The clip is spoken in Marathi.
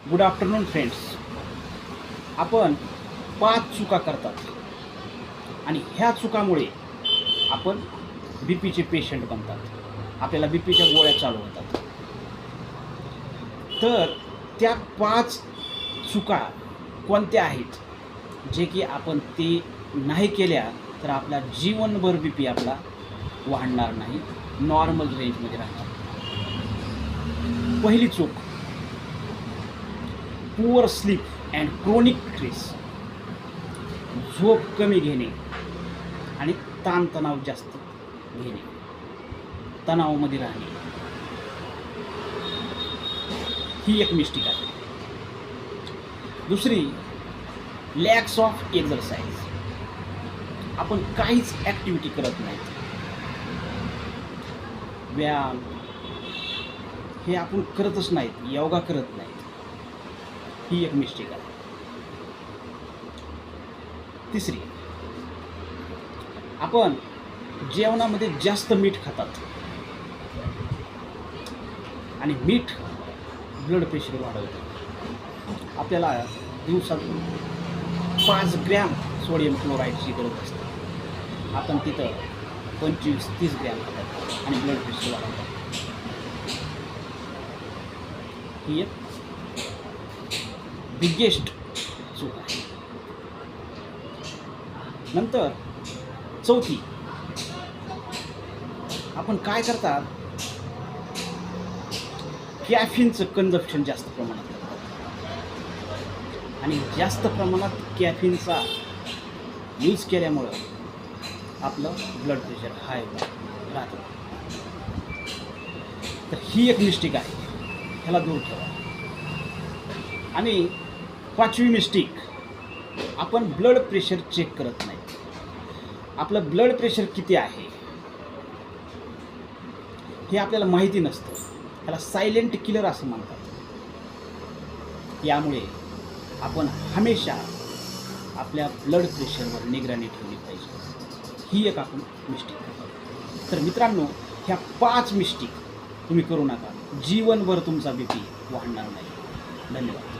Good afternoon friends. आपण 5 चुका करतात आणि ह्या चुकामुळे आपण बी पीचे पेशंट बनतात. आपल्याला बी पीच्या गोळ्या चालू होतात. तर त्या 5 चुका कोणत्या आहेत, जे की आपण ते नाही केल्या तर आपला जीवनभर बी पी आपला वाढणार नाही, नॉर्मल रेंजमध्ये राहणार. पहिली चूक, poor sleep and chronic stress. झोप कमी घेणे आणि ताणतणाव जास्त घेणे, तणावामध्ये राहणे, ही एक मिस्टेक आहे. दुसरी, लॅक्स ऑफ एक्झरसाइज. आपण काहीच ॲक्टिव्हिटी करत नाहीत. व्यायाम हे आपण करतच नाहीत, योगा करत नाहीत, ही एक मिस्टेक आहे. तिसरी, आपण जेवणामध्ये जास्त मीठ खातात आणि मीठ ब्लड प्रेशर वाढवतं. आपल्याला दिवसातून 5 ग्रॅम सोडियम क्लोराईडची गरज असते. आपण तिथं 25-30 ग्रॅम खातात आणि ब्लड प्रेशर वाढवतात. ही एक बिगेस्ट चूक आहे. नंतर चौथी, आपण काय करतात, कॅफिनचं कन्झप्शन जास्त प्रमाणात करतात आणि जास्त प्रमाणात कॅफिनचा यूज केल्यामुळं आपलं ब्लड प्रेशर हाय राहतं. तर ही एक मिस्टेक आहे, ह्याला दूर ठेवा. आणि 5वी मिस्टेक, आपण ब्लड प्रेशर चेक करत नाही. आपलं ब्लड प्रेशर किती आहे हे आपल्याला माहिती नसतं. ह्याला सायलेंट किलर असं म्हणतात. यामुळे आपण हमेशा आपल्या ब्लड प्रेशरवर निगराणी ठेवली पाहिजे. ही एक आपण मिस्टेक करतो. तर मित्रांनो, ह्या 5 मिस्टेक तुम्ही करू नका. जीवनभर तुमचा BP वाढणार नाही. धन्यवाद.